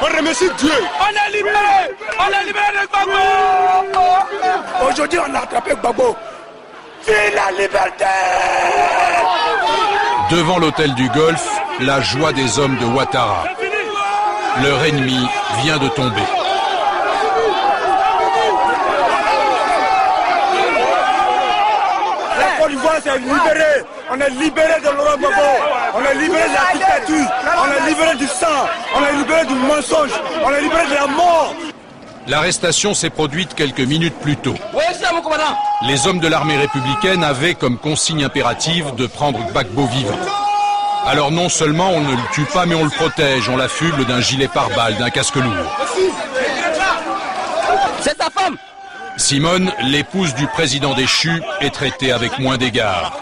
On remercie Dieu. On est libéré. On est libéré de Gbagbo. Aujourd'hui, on a attrapé Gbagbo. Vive la liberté! Devant l'hôtel du Golfe, la joie des hommes de Ouattara. Leur ennemi vient de tomber. La Côte d'Ivoire s'est libérée. On est libéré de Laurent Gbagbo. On est libéré de la dictature. On est libéré du sang. On est libéré du mensonge. On est libéré de la mort. L'arrestation s'est produite quelques minutes plus tôt. Les hommes de l'armée républicaine avaient comme consigne impérative de prendre Gbagbo vivant. Alors non seulement on ne le tue pas, mais on le protège, on l'affuble d'un gilet pare-balles, d'un casque lourd. C'est ta femme. Simone, l'épouse du président déchu, est traitée avec moins d'égards.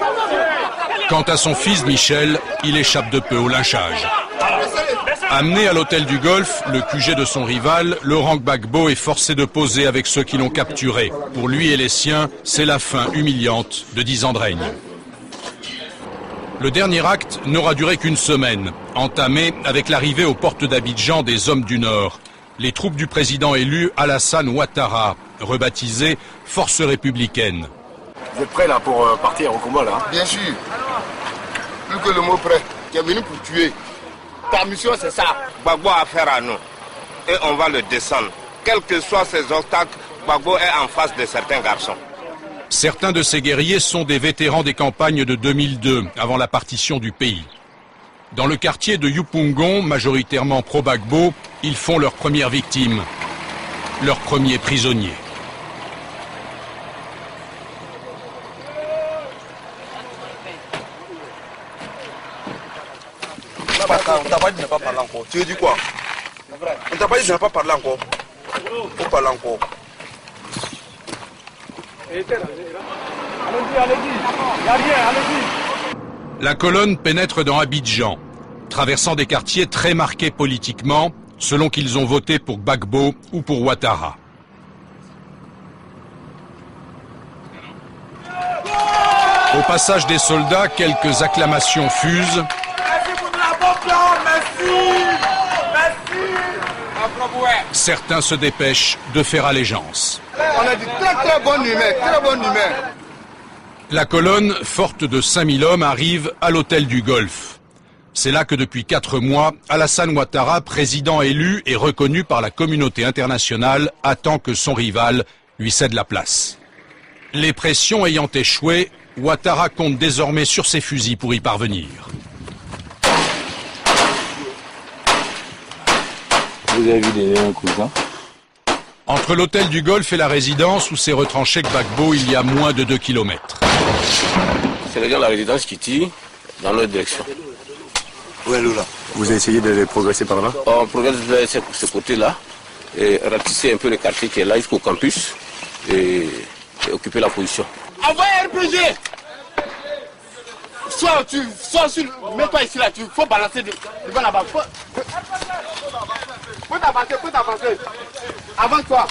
Quant à son fils Michel, il échappe de peu au lynchage. Amené à l'hôtel du Golfe, le QG de son rival, Laurent Gbagbo est forcé de poser avec ceux qui l'ont capturé. Pour lui et les siens, c'est la fin humiliante de 10 ans de règne. Le dernier acte n'aura duré qu'une semaine, entamé avec l'arrivée aux portes d'Abidjan des hommes du Nord. Les troupes du président élu Alassane Ouattara, rebaptisées Forces républicaines. Vous êtes prêts là pour partir au combat là? Bien sûr. Plus que le mot prêt. Tu es venu pour tuer. Ta mission c'est ça. Gbagbo a affaire à nous. Et on va le descendre. Quels que soient ces obstacles, Gbagbo est en face de certains garçons. Certains de ces guerriers sont des vétérans des campagnes de 2002, avant la partition du pays. Dans le quartier de Yupungon, majoritairement pro-Gbagbo, ils font leur première victime, leur premier prisonnier. On t'a pas dit de ne pas parler encore. Tu veux dire quoi? On t'a pas dit de ne pas parler encore. Faut parler encore. La colonne pénètre dans Abidjan, traversant des quartiers très marqués politiquement, selon qu'ils ont voté pour Gbagbo ou pour Ouattara. Au passage des soldats, quelques acclamations fusent. Certains se dépêchent de faire allégeance. On a dit très bonne humeur, très bonne humeur. La colonne, forte de 5000 hommes, arrive à l'hôtel du Golfe. C'est là que depuis 4 mois, Alassane Ouattara, président élu et reconnu par la communauté internationale, attend que son rival lui cède la place. Les pressions ayant échoué, Ouattara compte désormais sur ses fusils pour y parvenir. Vous avez vu des cousins? Entre l'hôtel du Golfe et la résidence où s'est retranché Gbagbo, il y a moins de 2 kilomètres. C'est les gens de la résidence qui tirent dans notre direction. Où est Lola? Vous avez essayé de progresser par là? On progresse vers ce côté-là et ratisser un peu le quartier qui est là jusqu'au campus et occuper la position. Envoyez RPG! Mets-toi ici là, faut balancer devant là-bas. Faut t'avancer. Avance-toi.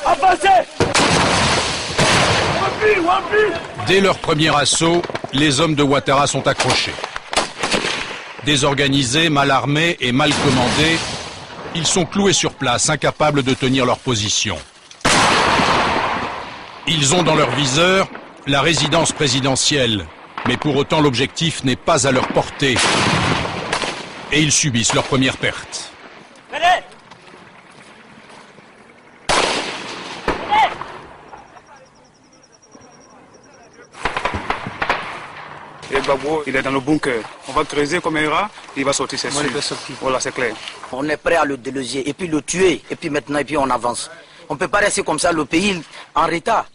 Avancez! Dès leur premier assaut, les hommes de Ouattara sont accrochés. Désorganisés, mal armés et mal commandés, ils sont cloués sur place, incapables de tenir leur position. Ils ont dans leur viseur la résidence présidentielle, mais pour autant l'objectif n'est pas à leur portée. Et ils subissent leur première perte. Et Gbagbo, il est dans le bunker. On va creuser comme il ira, il va sortir, c'est sûr. Voilà, c'est clair. On est prêt à le déloger et puis le tuer et puis maintenant on avance. On ne peut pas rester comme ça, le pays en retard.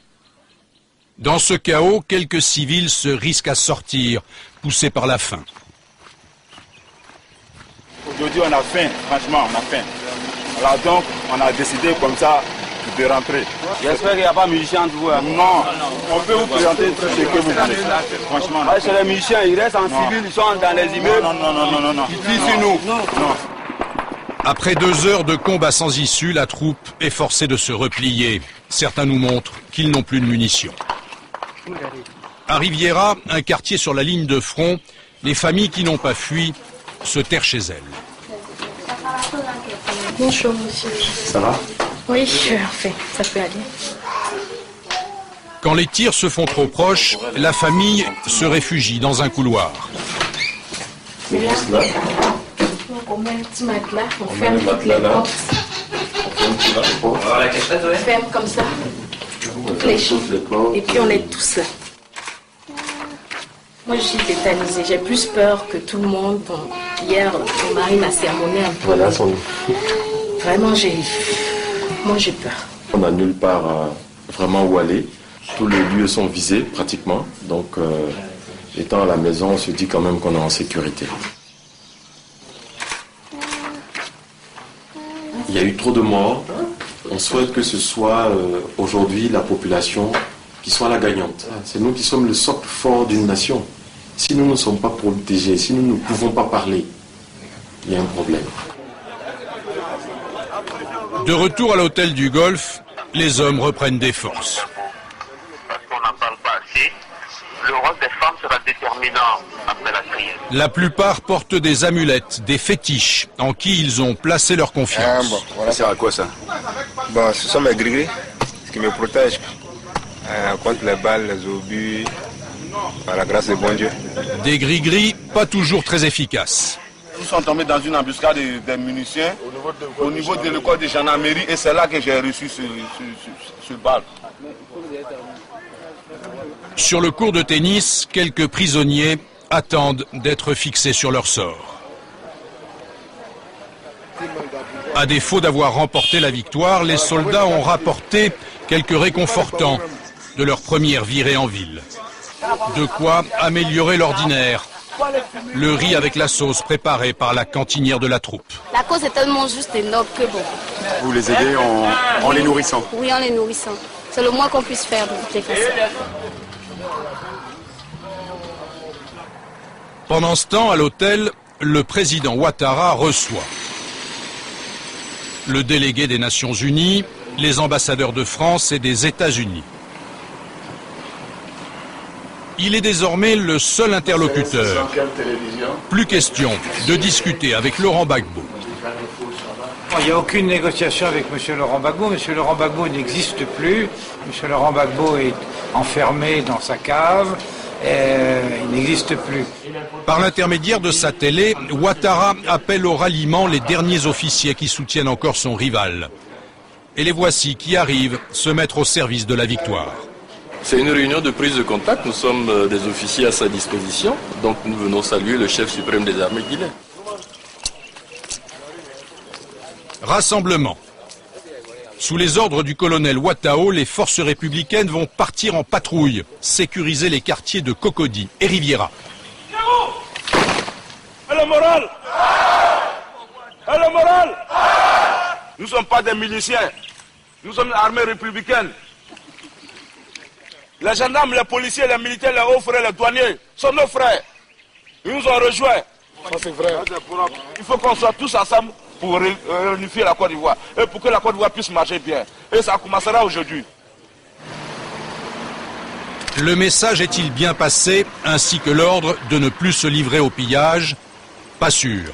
Dans ce chaos, quelques civils se risquent à sortir, poussés par la faim. Aujourd'hui, on a faim, franchement, on a faim. Alors donc, on a décidé comme ça de rentrer. J'espère qu'il n'y a pas de musiciens entre vous. Non, on peut vous présenter tout ce que vous voulez. Franchement. C'est les musiciens, ils restent en civil, ils sont dans les immeubles. Non. Ils vivent sur nous. Non. Après 2 heures de combat sans issue, la troupe est forcée de se replier. Certains nous montrent qu'ils n'ont plus de munitions. À Riviera, un quartier sur la ligne de front, les familles qui n'ont pas fui se terre chez elle. Bonjour, monsieur. Ça va? Oui, enfin, ça peut aller. Quand les tirs se font trop proches, la famille se réfugie dans un couloir. On met un petit matelas, on ferme toutes les portes. On ferme comme ça, toutes les choses. Et puis on est tous là. Moi, je suis tétanisée. J'ai plus peur que tout le monde. Bon, hier, mon mari m'a sermonné un peu. Voilà, Vraiment, moi, j'ai peur. On n'a nulle part vraiment où aller. Tous les lieux sont visés, pratiquement. Donc, étant à la maison, on se dit quand même qu'on est en sécurité. Il y a eu trop de morts. On souhaite que ce soit aujourd'hui la population qui soit la gagnante. C'est nous qui sommes le socle fort d'une nation. Si nous ne sommes pas protégés, si nous ne pouvons pas parler, il y a un problème. De retour à l'hôtel du Golfe, les hommes reprennent des forces. Parce qu'on n'en parle pas assez, le rôle des femmes sera déterminant après la crise. La plupart portent des amulettes, des fétiches, en qui ils ont placé leur confiance. Ça sert à quoi ça? Ce sont mes gris-gris qui me protègent contre les balles, les obus, par la grâce de bon Dieu. Des gris-gris pas toujours très efficaces. Nous sommes tombés dans une embuscade des munitions au niveau de l'école de gendarmerie et c'est là que j'ai reçu ce balle. Sur le court de tennis, quelques prisonniers attendent d'être fixés sur leur sort. À défaut d'avoir remporté la victoire, les soldats ont rapporté quelques réconfortants de leur première virée en ville. De quoi améliorer l'ordinaire. Le riz avec la sauce préparé par la cantinière de la troupe. La cause est tellement juste et noble que bon. Vous les aidez en les nourrissant? Oui, en les nourrissant. C'est le moins qu'on puisse faire de toutes les façons. Pendant ce temps, à l'hôtel, le président Ouattara reçoit le délégué des Nations Unies, les ambassadeurs de France et des États-Unis. Il est désormais le seul interlocuteur. Plus question de discuter avec Laurent Gbagbo. Il n'y a aucune négociation avec M. Laurent Gbagbo. M. Laurent Gbagbo n'existe plus. M. Laurent Gbagbo est enfermé dans sa cave. Il n'existe plus. Par l'intermédiaire de sa télé, Ouattara appelle au ralliement les derniers officiers qui soutiennent encore son rival. Et les voici qui arrivent se mettre au service de la victoire. C'est une réunion de prise de contact. Nous sommes des officiers à sa disposition. Donc nous venons saluer le chef suprême des armées guinéennes. Rassemblement. Sous les ordres du colonel Ouattao, les forces républicaines vont partir en patrouille, sécuriser les quartiers de Cocody et Riviera. Et le moral! Et le moral! Nous ne sommes pas des miliciens. Nous sommes l'armée républicaine. Les gendarmes, les policiers, les militaires, les hauts frères, les douaniers sont nos frères. Ils nous ont rejoints. Ça c'est vrai. Il faut qu'on soit tous ensemble pour réunifier la Côte d'Ivoire et pour que la Côte d'Ivoire puisse marcher bien. Et ça commencera aujourd'hui. Le message est-il bien passé, ainsi que l'ordre de ne plus se livrer au pillage? Pas sûr.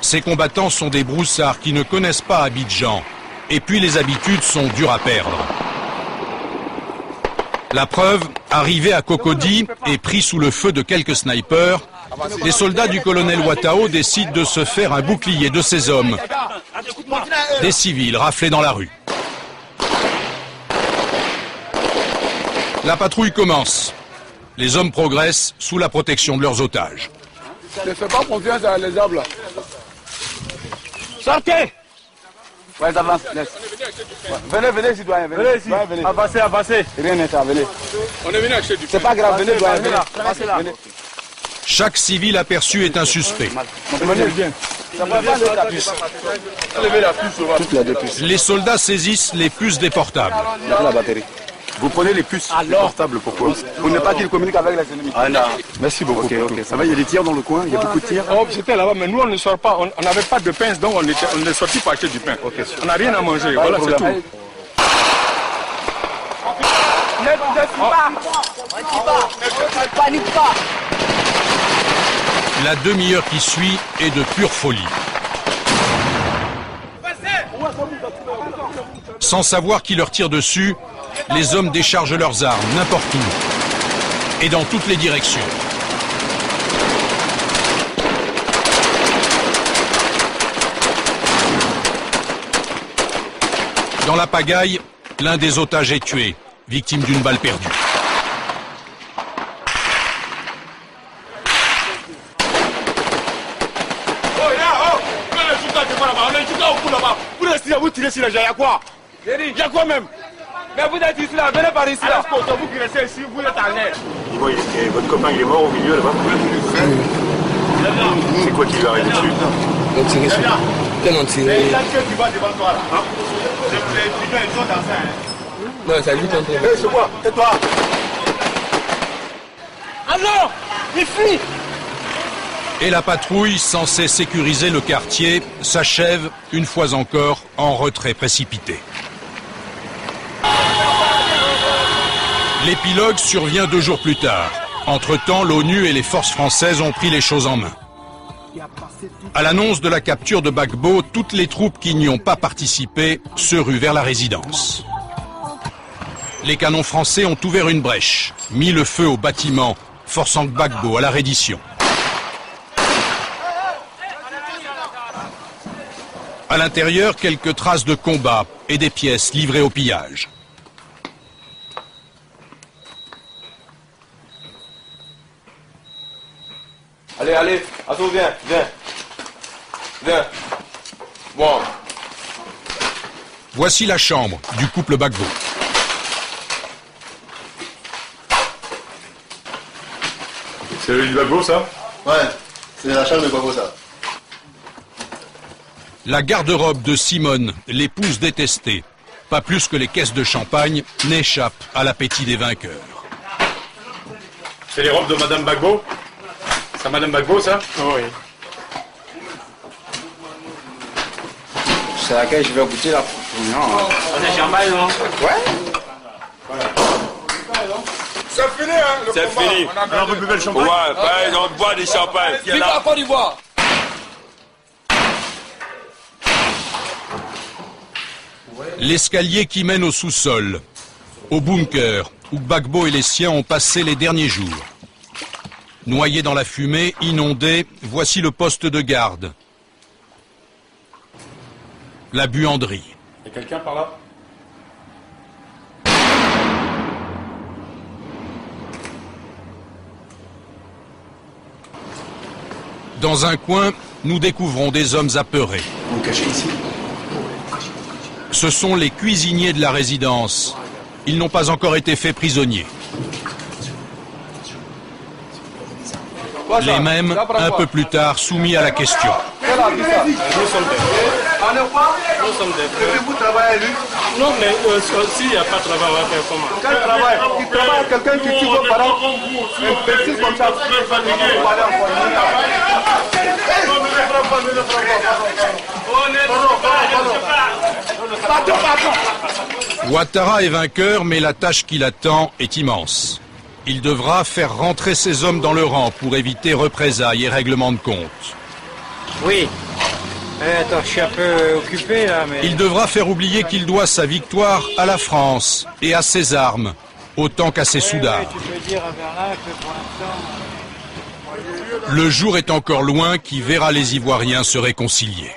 Ces combattants sont des broussards qui ne connaissent pas Abidjan. Et puis les habitudes sont dures à perdre. La preuve, arrivés à Cocody et pris sous le feu de quelques snipers, les soldats du colonel Ouattao décident de se faire un bouclier de ces hommes. Des civils raflés dans la rue. La patrouille commence. Les hommes progressent sous la protection de leurs otages. Ne fais pas confiance à les arbres là. Sortez! Ouais, avance, laisse. Venez, venez, citoyens, venez. Venez ici. Venez. Avancez, avancez. Rien n'est à venir. On est venu acheter du pain. C'est pas grave, venez, venez là. Avancez là. Chaque civil aperçu est un suspect. Venez bien. Ça va pas lever la puce. Levez la puce, on va. Toutes les deux puces. Les soldats saisissent les puces des portables. La batterie. Vous prenez les puces portables, pourquoi? Pour ne pas qu'ils communiquent avec les ennemis. Ah non. Merci beaucoup. Okay. Ça va, il y a des tirs dans le coin, il y a beaucoup de tirs. Oh, c'était là-bas, mais nous on ne sort pas, on n'avait pas de pain, donc on est sorti pour acheter du pain. On n'a rien à manger, voilà, c'est tout. Ne panique pas. Ne panique pas. La demi-heure qui suit est de pure folie. Sans savoir qui leur tire dessus, les hommes déchargent leurs armes n'importe où et dans toutes les directions. Dans la pagaille, l'un des otages est tué, victime d'une balle perdue. Vous tirez sur les gens, il y a quoi? Il y a quoi même? Mais vous êtes ici là, venez par ici là. Vous qui restez ici, vous êtes en l'air. Votre copain il est mort au milieu là-bas. C'est quoi qui lui est arrivé dessus? On tiré sur lui. On tiré. Tu vas devant toi là. Non, c'est lui qui est en train de... C'est quoi? C'est toi. Ah non! Il fuit! Et la patrouille, censée sécuriser le quartier, s'achève, une fois encore, en retrait précipité. L'épilogue survient 2 jours plus tard. Entre-temps, l'ONU et les forces françaises ont pris les choses en main. À l'annonce de la capture de Gbagbo, toutes les troupes qui n'y ont pas participé se ruent vers la résidence. Les canons français ont ouvert une brèche, mis le feu au bâtiment, forçant Gbagbo à la reddition. À l'intérieur, quelques traces de combat et des pièces livrées au pillage. Allez, allez, Asso, viens, viens. Viens. Bon. Voici la chambre du couple Gbagbo. C'est le lit de Gbagbo, ça? Ouais, c'est la chambre de Gbagbo, ça. La garde-robe de Simone, l'épouse détestée, pas plus que les caisses de champagne, n'échappe à l'appétit des vainqueurs. C'est les robes de Madame Gbagbo? C'est Madame Gbagbo, ça? Oui. C'est laquelle je vais goûter là. Non. C'est champagne, non? Ouais. C'est fini, hein? C'est fini. On a bu le champagne. Ouais, on boit du champagne. Vive la Côte d'Ivoire! L'escalier qui mène au sous-sol, au bunker, où Gbagbo et les siens ont passé les derniers jours. Noyés dans la fumée, inondés, voici le poste de garde. La buanderie. Il y a quelqu'un par là? Dans un coin, nous découvrons des hommes apeurés. Vous cachez ici? Ce sont les cuisiniers de la résidence. Ils n'ont pas encore été faits prisonniers. Les mêmes, un peu plus tard, soumis à la question. Nous sommes des frères. Vous travaillez lui? Non, mais s'il n'y a pas de travail, on va faire comment? Quel travail? Il travaille quelqu'un qui tue vos parents. Un petit comme ça. Ouattara est vainqueur, mais la tâche qui l'attend est immense. Il devra faire rentrer ses hommes dans le rang pour éviter représailles et règlement de compte. Oui. Attends, je suis un peu occupé là, mais... Il devra faire oublier qu'il doit sa victoire à la France et à ses armes, autant qu'à ses soudards. Tu peux dire à Bernard que pour l'instant... Le jour est encore loin qui verra les Ivoiriens se réconcilier.